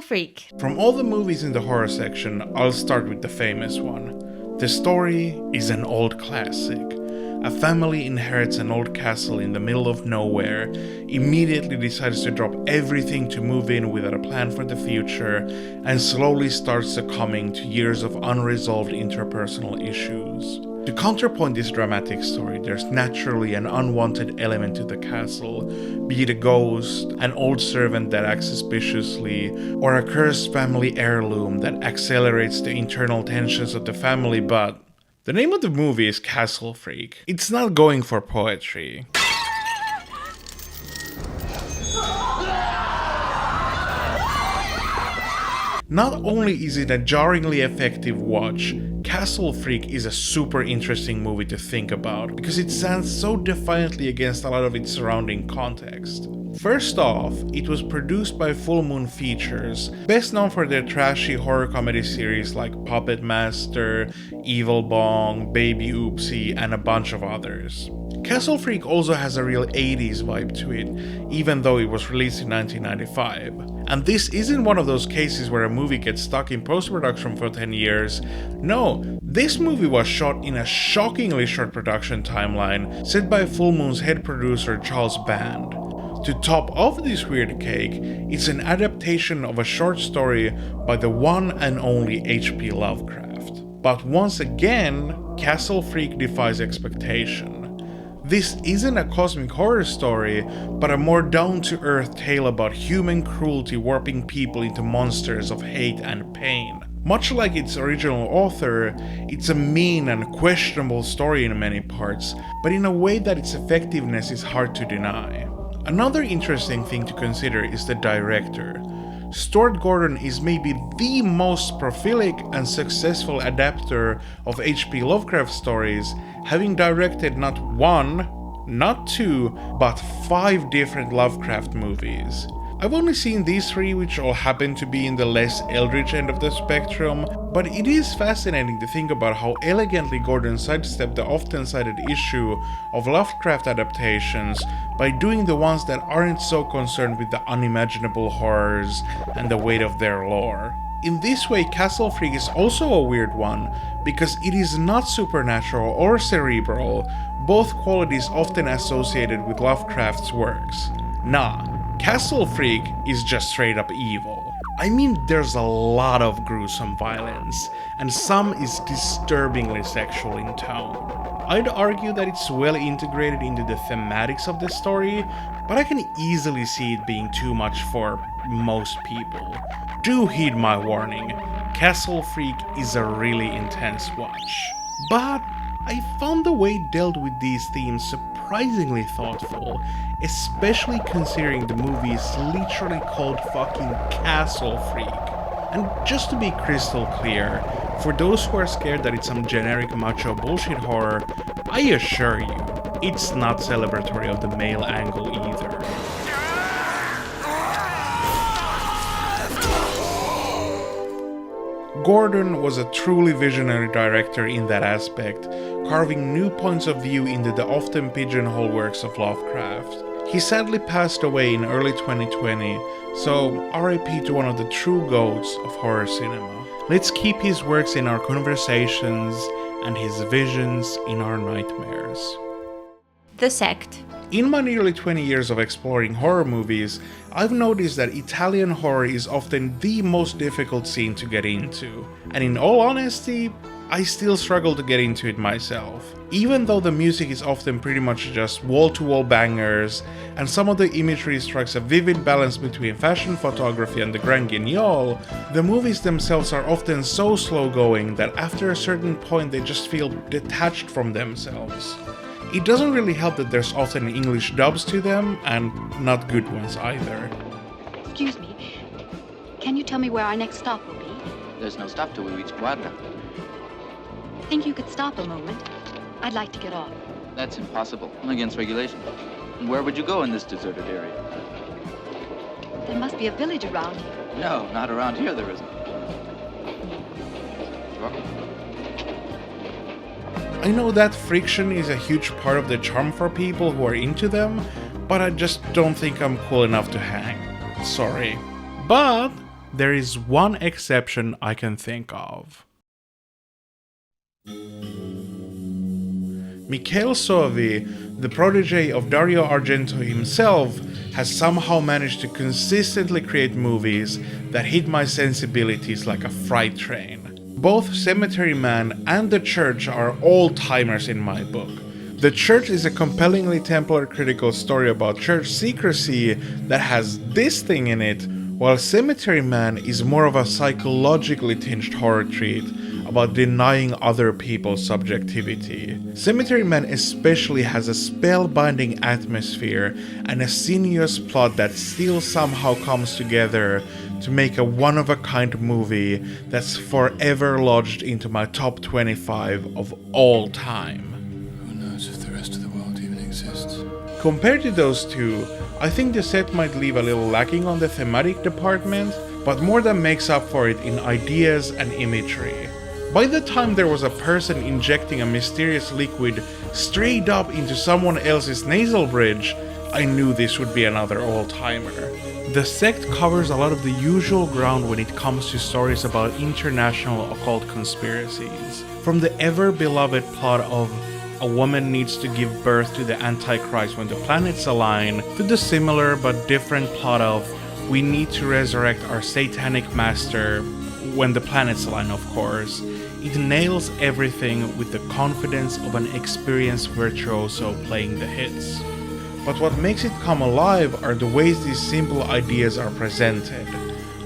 Freak. From all the movies in the horror section, I'll start with the famous one. The story is an old classic. A family inherits an old castle in the middle of nowhere, immediately decides to drop everything to move in without a plan for the future, and slowly starts succumbing to years of unresolved interpersonal issues. To counterpoint this dramatic story, there's naturally an unwanted element to the castle, be it a ghost, an old servant that acts suspiciously, or a cursed family heirloom that accelerates the internal tensions of the family, but the name of the movie is Castle Freak. It's not going for poetry. Not only is it a jarringly effective watch, Castle Freak is a super interesting movie to think about because it stands so defiantly against a lot of its surrounding context. First off, it was produced by Full Moon Features, best known for their trashy horror comedy series like Puppet Master, Evil Bong, Baby Oopsie, and a bunch of others. Castle Freak also has a real 80s vibe to it, even though it was released in 1995. And this isn't one of those cases where a movie gets stuck in post-production for 10 years. No, this movie was shot in a shockingly short production timeline set by Full Moon's head producer Charles Band. To top off this weird cake, it's an adaptation of a short story by the one and only H.P. Lovecraft. But once again, Castle Freak defies expectation. This isn't a cosmic horror story, but a more down-to-earth tale about human cruelty warping people into monsters of hate and pain. Much like its original author, it's a mean and questionable story in many parts, but in a way that its effectiveness is hard to deny. Another interesting thing to consider is the director. Stuart Gordon is maybe the most prolific and successful adapter of H.P. Lovecraft stories, having directed not one, not two, but 5 different Lovecraft movies. I've only seen these 3, which all happen to be in the less eldritch end of the spectrum, but it is fascinating to think about how elegantly Gordon sidestepped the often cited issue of Lovecraft adaptations by doing the ones that aren't so concerned with the unimaginable horrors and the weight of their lore. In this way, Castle Freak is also a weird one, because it is not supernatural or cerebral, both qualities often associated with Lovecraft's works. Nah. Castle Freak is just straight up evil. I mean, there's a lot of gruesome violence, and some is disturbingly sexual in tone. I'd argue that it's well integrated into the thematics of the story, but I can easily see it being too much for most people. Do heed my warning, Castle Freak is a really intense watch. But I found the way it dealt with these themes surprisingly thoughtful, especially considering the movie is literally called fucking Castle Freak. And just to be crystal clear, for those who are scared that it's some generic macho bullshit horror, I assure you, it's not celebratory of the male angle either. Gordon was a truly visionary director in that aspect, carving new points of view into the often pigeonhole works of Lovecraft. He sadly passed away in early 2020, so RIP to one of the true goats of horror cinema. Let's keep his works in our conversations and his visions in our nightmares. The Sect. In my nearly 20 years of exploring horror movies, I've noticed that Italian horror is often the most difficult scene to get into, and in all honesty, I still struggle to get into it myself. Even though the music is often pretty much just wall-to-wall bangers, and some of the imagery strikes a vivid balance between fashion photography and the grand guignol, the movies themselves are often so slow-going that after a certain point they just feel detached from themselves. It doesn't really help that there's often English dubs to them, and not good ones either. Excuse me, can you tell me where our next stop will be? There's no stop till we reach Guarda. Think you could stop a moment? I'd like to get off. That's impossible, against regulation. And where would you go in this deserted area? There must be a village around here. No, not around here there isn't. You're welcome. I know that friction is a huge part of the charm for people who are into them, but I just don't think I'm cool enough to hang. Sorry. But There is one exception I can think of. Mikhail Soavi, the protege of Dario Argento himself, has somehow managed to consistently create movies that hit my sensibilities like a freight train. Both Cemetery Man and The Church are all-timers in my book. The Church is a compellingly Templar critical story about church secrecy that has this thing in it, while Cemetery Man is more of a psychologically tinged horror treat about denying other people's subjectivity. Cemetery Man especially has a spellbinding atmosphere and a sinuous plot that still somehow comes together to make a one-of-a-kind movie that's forever lodged into my top 25 of all time. Who knows if the rest of the world even exists? Compared to those two, I think the set might leave a little lacking on the thematic department, but more than makes up for it in ideas and imagery. By the time there was a person injecting a mysterious liquid straight up into someone else's nasal bridge, I knew this would be another all-timer. The sect covers a lot of the usual ground when it comes to stories about international occult conspiracies. From the ever-beloved plot of a woman needs to give birth to the Antichrist when the planets align, to the similar but different plot of we need to resurrect our satanic master when the planets align, of course. It nails everything with the confidence of an experienced virtuoso playing the hits. But what makes it come alive are the ways these simple ideas are presented.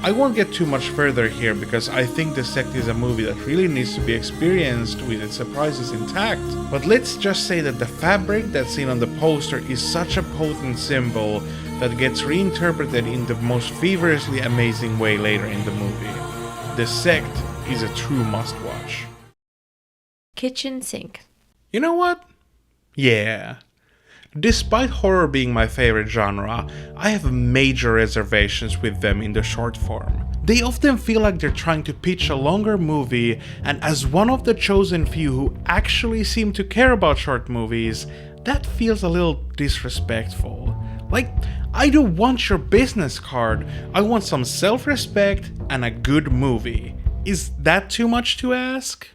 I won't get too much further here because I think The Sect is a movie that really needs to be experienced with its surprises intact, but let's just say that the fabric that's seen on the poster is such a potent symbol that gets reinterpreted in the most feverishly amazing way later in the movie. The Sect is a true must-watch. Kitchen sink. You know what? Yeah. Despite horror being my favorite genre, I have major reservations with them in the short form. They often feel like they're trying to pitch a longer movie, and as one of the chosen few who actually seem to care about short movies, that feels a little disrespectful. Like, I don't want your business card, I want some self-respect and a good movie. Is that too much to ask?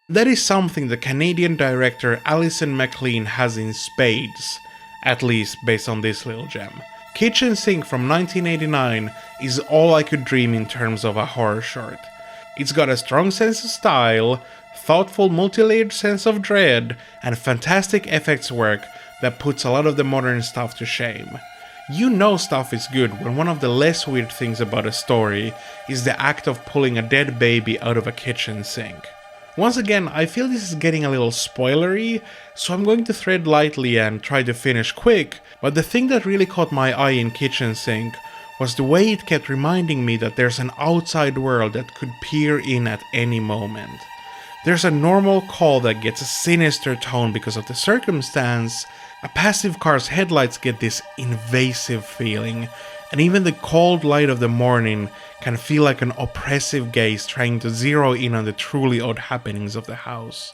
That is something the Canadian director Alison McLean has in spades, at least based on this little gem. Kitchen Sink from 1989 is all I could dream in terms of a horror short. It's got a strong sense of style, thoughtful multi-layered sense of dread, and fantastic effects work that puts a lot of the modern stuff to shame. You know stuff is good when one of the less weird things about a story is the act of pulling a dead baby out of a kitchen sink. Once again, I feel this is getting a little spoilery, so I'm going to tread lightly and try to finish quick, but the thing that really caught my eye in Kitchen Sink was the way it kept reminding me that there's an outside world that could peer in at any moment. There's a normal call that gets a sinister tone because of the circumstance, a passive car's headlights get this invasive feeling, and even the cold light of the morning can feel like an oppressive gaze trying to zero in on the truly odd happenings of the house.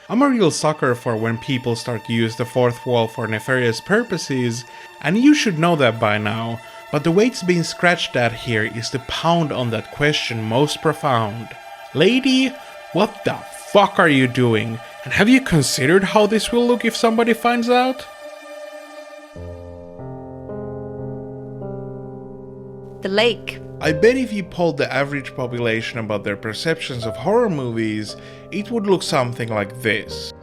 I'm a real sucker for when people start to use the fourth wall for nefarious purposes, and you should know that by now, but the way it's being scratched at here is to pound on that question most profound. Lady, what the fuck are you doing? And have you considered how this will look if somebody finds out? The lake. I bet if you polled the average population about their perceptions of horror movies, it would look something like this.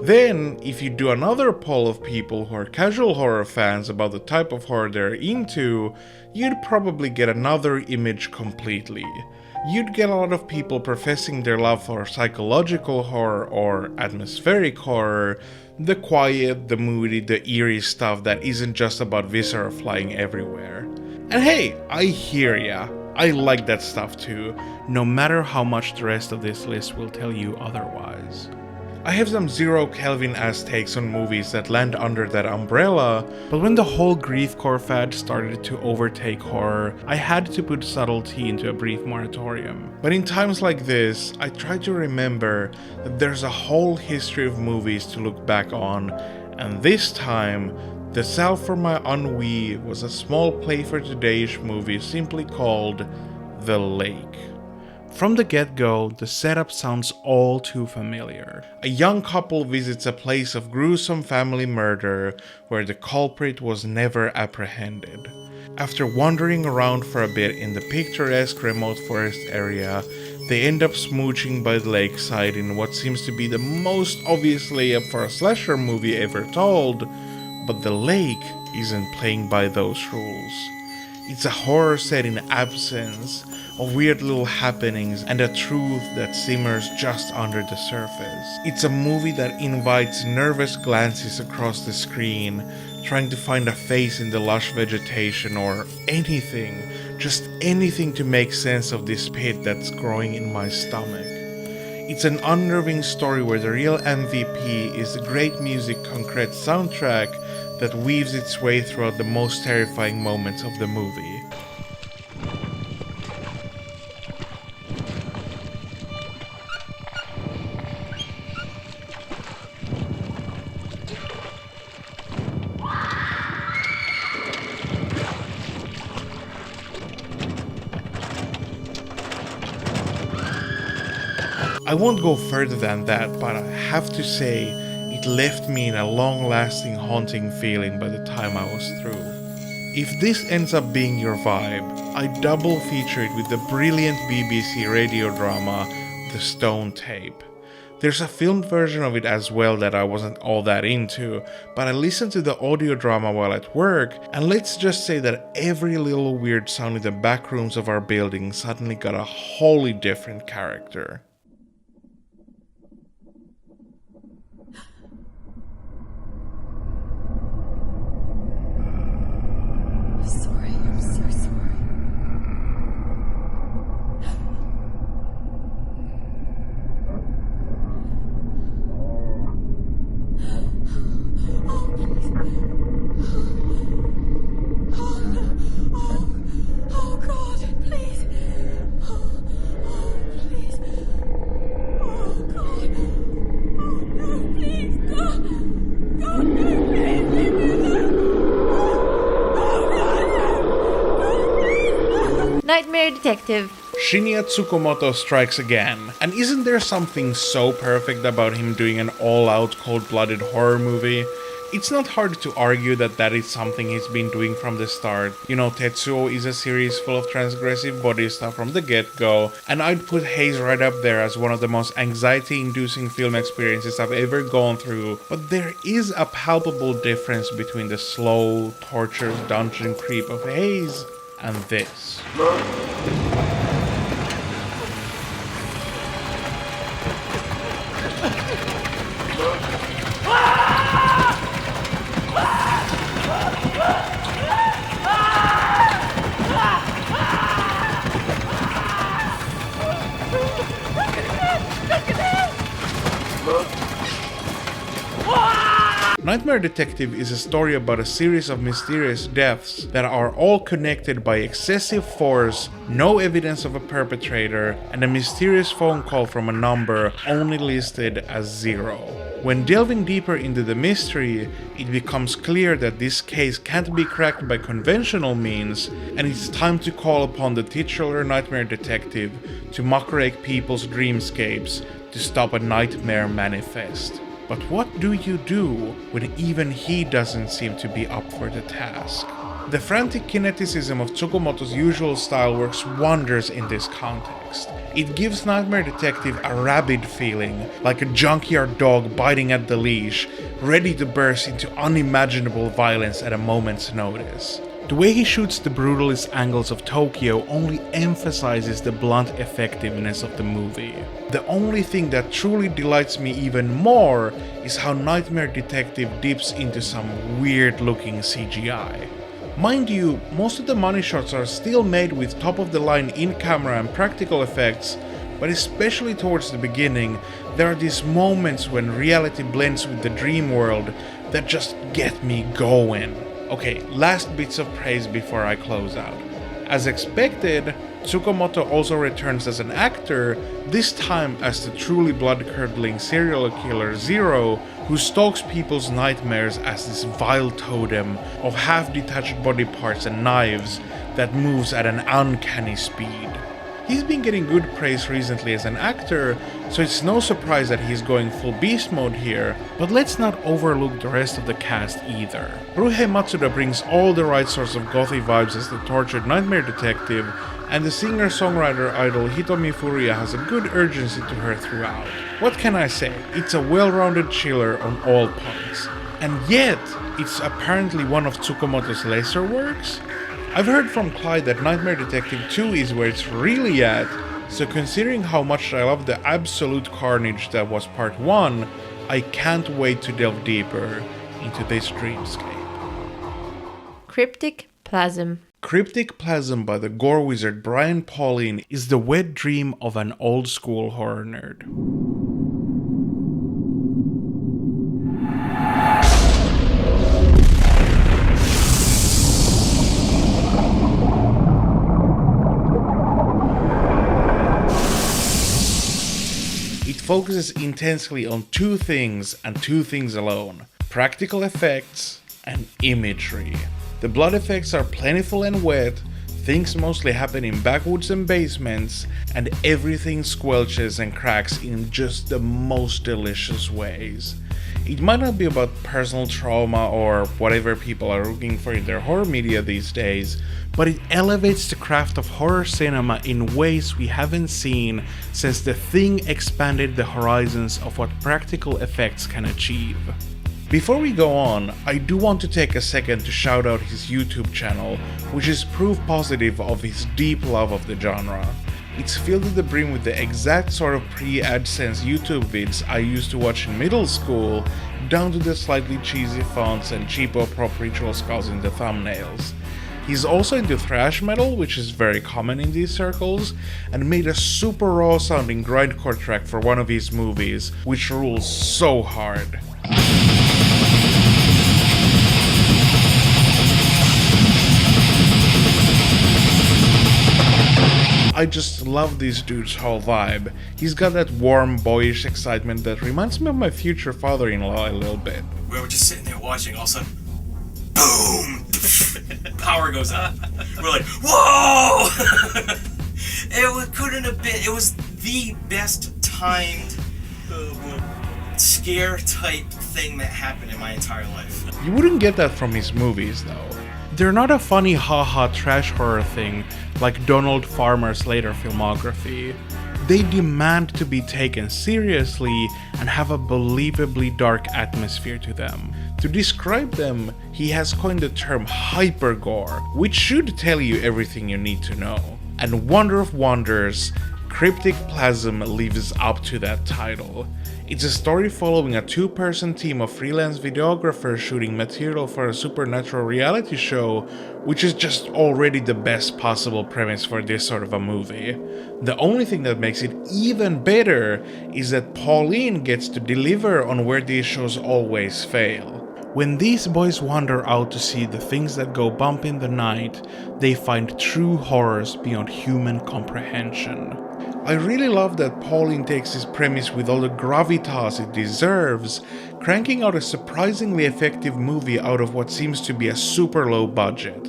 Then, if you do another poll of people who are casual horror fans about the type of horror they're into, you'd probably get another image completely. You'd get a lot of people professing their love for psychological horror or atmospheric horror, the quiet, the moody, the eerie stuff that isn't just about viscera flying everywhere. And hey, I hear ya. I like that stuff too, no matter how much the rest of this list will tell you otherwise. I have some zero Kelvin-ass takes on movies that land under that umbrella, but when the whole griefcore fad started to overtake horror, I had to put subtlety into a brief moratorium. But in times like this, I try to remember that there's a whole history of movies to look back on, and this time, the salve for my ennui was a small play for today-ish movie simply called The Lake. From the get-go, the setup sounds all too familiar. A young couple visits a place of gruesome family murder where the culprit was never apprehended. After wandering around for a bit in the picturesque remote forest area, they end up smooching by the lakeside in what seems to be the most obvious layup for a slasher movie ever told, but the lake isn't playing by those rules. It's a horror set in absence of weird little happenings and a truth that simmers just under the surface. It's a movie that invites nervous glances across the screen, trying to find a face in the lush vegetation or anything, just anything to make sense of this pit that's growing in my stomach. It's an unnerving story where the real MVP is the great music concrete soundtrack that weaves its way throughout the most terrifying moments of the movie. I won't go further than that, but I have to say, it left me in a long-lasting haunting feeling by the time I was through. If this ends up being your vibe, I double feature it with the brilliant BBC radio drama, The Stone Tape. There's a filmed version of it as well that I wasn't all that into, but I listened to the audio drama while at work, and let's just say that every little weird sound in the back rooms of our building suddenly got a wholly different character. Nightmare Detective. Shinya Tsukamoto strikes again, and isn't there something so perfect about him doing an all-out cold-blooded horror movie? It's not hard to argue that that is something he's been doing from the start. You know, Tetsuo is a series full of transgressive body stuff from the get-go, and I'd put Haze right up there as one of the most anxiety-inducing film experiences I've ever gone through, but there is a palpable difference between the slow, torturous dungeon creep of Haze and this. Nightmare Detective is a story about a series of mysterious deaths that are all connected by excessive force, no evidence of a perpetrator, and a mysterious phone call from a number only listed as 0. When delving deeper into the mystery, it becomes clear that this case can't be cracked by conventional means, and it's time to call upon the titular Nightmare Detective to muckrake people's dreamscapes to stop a nightmare manifest. But what do you do when even he doesn't seem to be up for the task? The frantic kineticism of Tsukamoto's usual style works wonders in this context. It gives Nightmare Detective a rabid feeling, like a junkyard dog biting at the leash, ready to burst into unimaginable violence at a moment's notice. The way he shoots the brutalist angles of Tokyo only emphasizes the blunt effectiveness of the movie. The only thing that truly delights me even more is how Nightmare Detective dips into some weird looking CGI. Mind you, most of the money shots are still made with top of the line in-camera and practical effects, but especially towards the beginning, there are these moments when reality blends with the dream world that just get me going. Okay, last bits of praise before I close out. As expected, Tsukamoto also returns as an actor, this time as the truly blood-curdling serial killer Zero, who stalks people's nightmares as this vile totem of half-detached body parts and knives that moves at an uncanny speed. He's been getting good praise recently as an actor, so it's no surprise that he's going full beast mode here, but let's not overlook the rest of the cast either. Ruhei Matsuda brings all the right sorts of gothy vibes as the tortured nightmare detective, and the singer-songwriter idol Hitomi Furuya has a good urgency to her throughout. What can I say? It's a well-rounded chiller on all points. And yet, it's apparently one of Tsukamoto's lesser works? I've heard from Clyde that Nightmare Detective 2 is where it's really at, so considering how much I love the absolute carnage that was part 1, I can't wait to delve deeper into this dreamscape. Cryptic Plasm. Cryptic Plasm by the gore wizard Brian Pauline is the wet dream of an old school horror nerd. It focuses intensely on two things and two things alone: practical effects and imagery. The blood effects are plentiful and wet, things mostly happen in backwoods and basements, and everything squelches and cracks in just the most delicious ways. It might not be about personal trauma or whatever people are looking for in their horror media these days, but it elevates the craft of horror cinema in ways we haven't seen since The Thing expanded the horizons of what practical effects can achieve. Before we go on, I do want to take a second to shout out his YouTube channel, which is proof positive of his deep love of the genre. It's filled to the brim with the exact sort of pre-AdSense YouTube vids I used to watch in middle school, down to the slightly cheesy fonts and cheapo prop ritual skulls in the thumbnails. He's also into thrash metal, which is very common in these circles, and made a super raw sounding grindcore track for one of his movies, which rules so hard. I just love this dude's whole vibe. He's got that warm, boyish excitement that reminds me of my future father-in-law a little bit. We were just sitting there watching, all of a sudden, boom! Power goes up. We're like, whoa! Couldn't have been, it was the best timed scare type thing that happened in my entire life. You wouldn't get that from his movies, though. They're not a funny haha trash horror thing like Donald Farmer's later filmography. They demand to be taken seriously and have a believably dark atmosphere to them. To describe them, he has coined the term hypergore, which should tell you everything you need to know. And wonder of wonders, Cryptic Plasm lives up to that title. It's a story following a two-person team of freelance videographers shooting material for a supernatural reality show, which is just already the best possible premise for this sort of a movie. The only thing that makes it even better is that Pauline gets to deliver on where these shows always fail. When these boys wander out to see the things that go bump in the night, they find true horrors beyond human comprehension. I really love that Pauline takes this premise with all the gravitas it deserves, cranking out a surprisingly effective movie out of what seems to be a super low budget.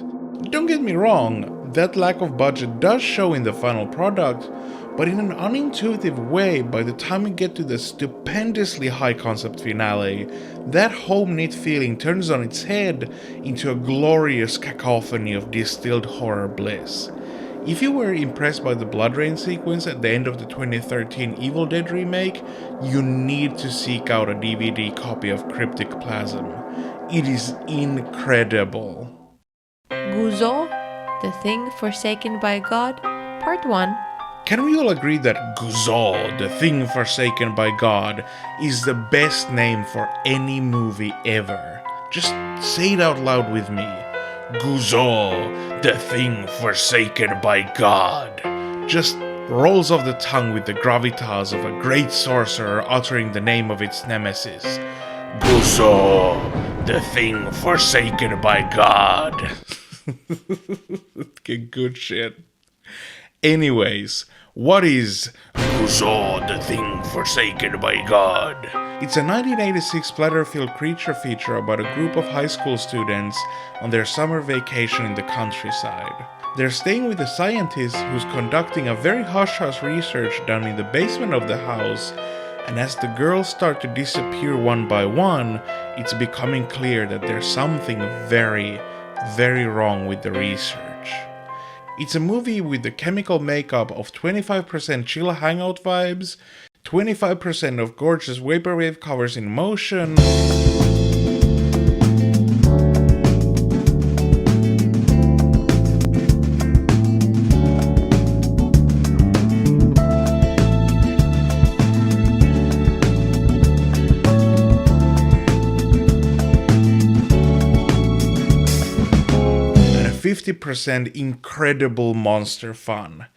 Don't get me wrong, that lack of budget does show in the final product, but in an unintuitive way, by the time we get to the stupendously high concept finale, that home-knit feeling turns on its head into a glorious cacophony of distilled horror bliss. If you were impressed by the blood rain sequence at the end of the 2013 Evil Dead remake, you need to seek out a DVD copy of Cryptic Plasm. It is incredible. Guzo, The Thing Forsaken by God, Part 1. Can we all agree that Guzo, The Thing Forsaken by God, is the best name for any movie ever? Just say it out loud with me. Guzo, The Thing Forsaken by God. Just rolls off the tongue with the gravitas of a great sorcerer uttering the name of its nemesis. Guzo, the thing forsaken by God. Good shit. Anyways, what is Guzo, the thing forsaken by God? It's a 1986 splatter-filled creature feature about a group of high school students on their summer vacation in the countryside. They're staying with a scientist who's conducting a very hush-hush research down in the basement of the house, and as the girls start to disappear one by one, it's becoming clear that there's something very, very wrong with the research. It's a movie with the chemical makeup of 25% chill hangout vibes, 25% of gorgeous vaporwave covers in motion, and a 50% incredible monster fun.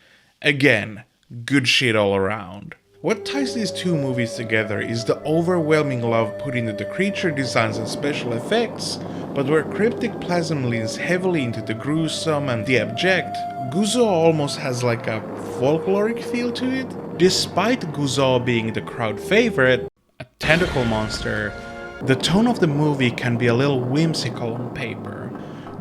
Again, good shit all around. What ties these two movies together is the overwhelming love put into the creature designs and special effects, but where Cryptic Plasm leans heavily into the gruesome and the abject, Guzo almost has like a folkloric feel to it. Despite Guzo being the crowd favorite, a tentacle monster, the tone of the movie can be a little whimsical on paper.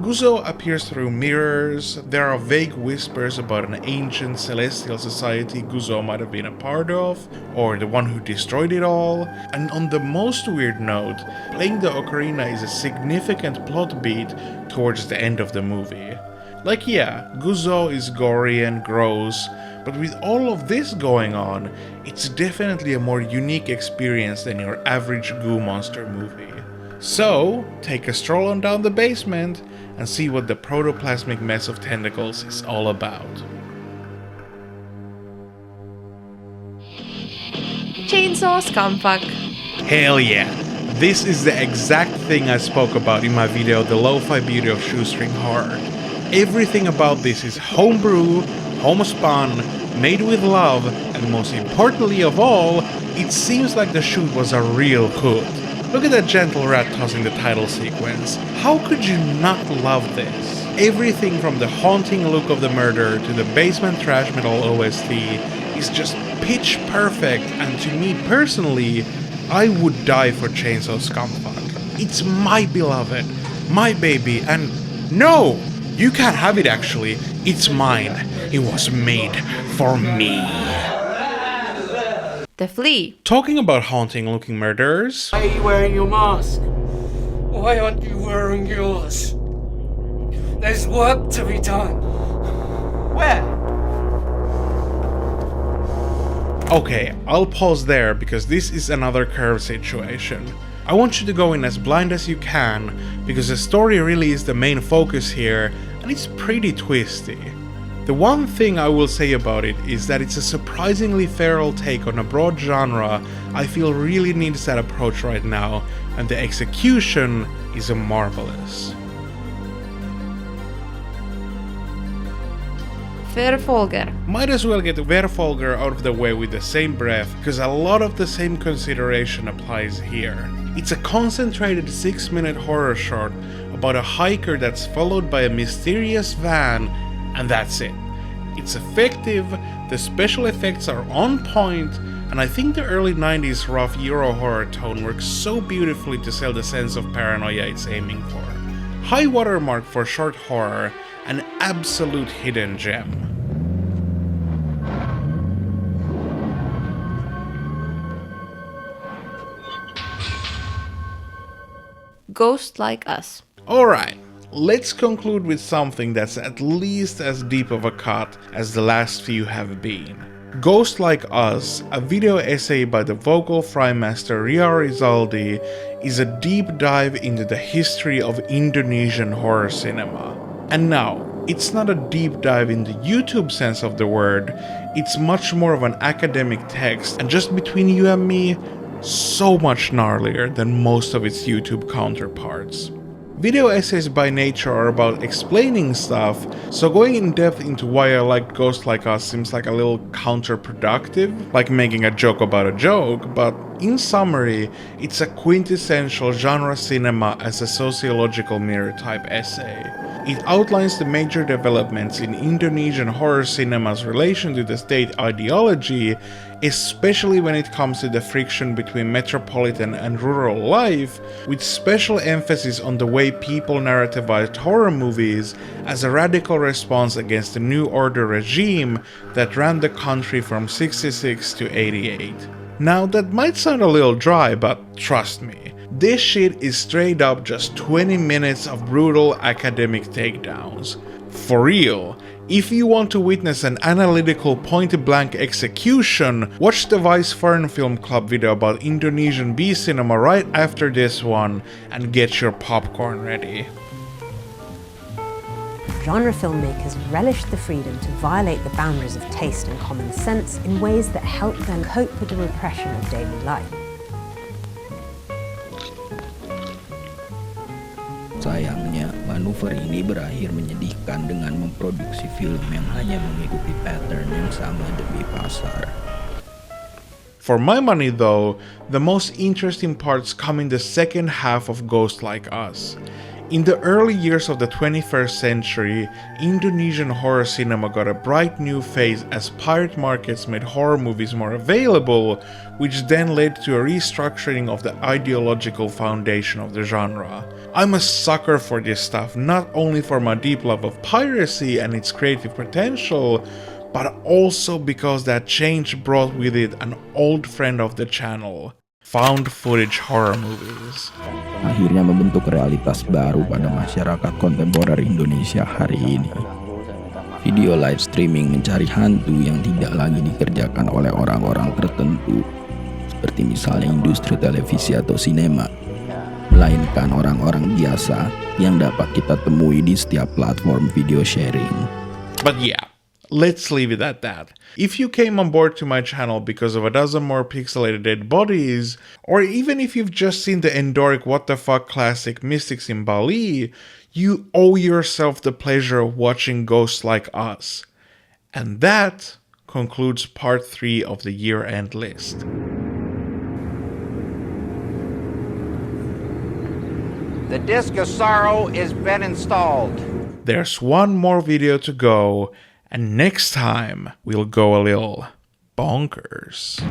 Guzo appears through mirrors, there are vague whispers about an ancient celestial society Guzo might have been a part of, or the one who destroyed it all, and on the most weird note, playing the ocarina is a significant plot beat towards the end of the movie. Like yeah, Guzo is gory and gross, but with all of this going on, it's definitely a more unique experience than your average goo monster movie. So, take a stroll on down the basement and see what the protoplasmic mess of tentacles is all about. Chainsaw Scumfuck. Hell yeah! This is the exact thing I spoke about in my video The Lo-Fi Beauty of Shoestring Horror. Everything about this is homebrew, homespun, made with love, and most importantly of all, it seems like the shoot was a real hoot. Look at that gentle rat toss in the title sequence. How could you not love this? Everything from the haunting look of the murder to the basement thrash metal OST is just pitch perfect, and to me personally, I would die for Chainsaw Scumfuck. It's my beloved, my baby, and no! You can't have it actually, it's mine. It was made for me. The Flea. Talking about haunting looking murderers. Why are you wearing your mask? Why aren't you wearing yours? There's work to be done. Where? Okay, I'll pause there because this is another curve situation. I want you to go in as blind as you can because the story really is the main focus here and it's pretty twisty. The one thing I will say about it is that it's a surprisingly feral take on a broad genre I feel really needs that approach right now, and the execution is marvelous. Verfolger. Might as well get Verfolger out of the way with the same breath, because a lot of the same consideration applies here. It's a concentrated 6-minute horror short about a hiker that's followed by a mysterious van, and that's it. It's effective, the special effects are on point, and I think the early 90s rough Euro horror tone works so beautifully to sell the sense of paranoia it's aiming for. High watermark for short horror, an absolute hidden gem. Ghost Like Us. Alright, let's conclude with something that's at least as deep of a cut as the last few have been. Ghost Like Us, a video essay by the vocal fry master Ria Rizaldi, is a deep dive into the history of Indonesian horror cinema. And now, it's not a deep dive in the YouTube sense of the word, it's much more of an academic text, and just between you and me, so much gnarlier than most of its YouTube counterparts. Video essays by nature are about explaining stuff, so going in depth into why I liked Ghost Like Us seems like a little counterproductive, like making a joke about a joke, but in summary, it's a quintessential genre cinema as a sociological mirror type essay. It outlines the major developments in Indonesian horror cinema's relation to the state ideology, especially when it comes to the friction between metropolitan and rural life, with special emphasis on the way people narrativized horror movies as a radical response against the New Order regime that ran the country from 66 to 88. Now that might sound a little dry, but trust me, this shit is straight up just 20 minutes of brutal academic takedowns. For real, if you want to witness an analytical point-blank execution, watch the Vice Foreign Film Club video about Indonesian B cinema right after this one and get your popcorn ready. Genre filmmakers relished the freedom to violate the boundaries of taste and common sense in ways that help them cope with the repression of daily life. Sayangnya, manuver ini berakhir menyedihkan dengan memproduksi film yang hanya mengikuti pattern yang sama demi pasar. For my money though, the most interesting parts come in the second half of Ghost Like Us. In the early years of the 21st century, Indonesian horror cinema got a bright new phase as pirate markets made horror movies more available, which then led to a restructuring of the ideological foundation of the genre. I'm a sucker for this stuff, not only for my deep love of piracy and its creative potential, but also because that change brought with it an old friend of the channel, found footage horror movies. Akhirnya membentuk realitas baru pada masyarakat kontemporer Indonesia hari ini. Video live streaming mencari hantu yang tidak lagi dikerjakan oleh orang-orang tertentu, seperti misalnya industri televisi atau sinema, melainkan orang-orang biasa yang dapat kita temui di setiap platform video sharing. But yeah, let's leave it at that. If you came on board to my channel because of a dozen more pixelated dead bodies, or even if you've just seen the endoric what the fuck classic Mystics in Bali, you owe yourself the pleasure of watching Ghosts Like Us. And that concludes part 3 of the year-end list. The Disc of Sorrow has been installed. There's one more video to go, and next time we'll go a little bonkers.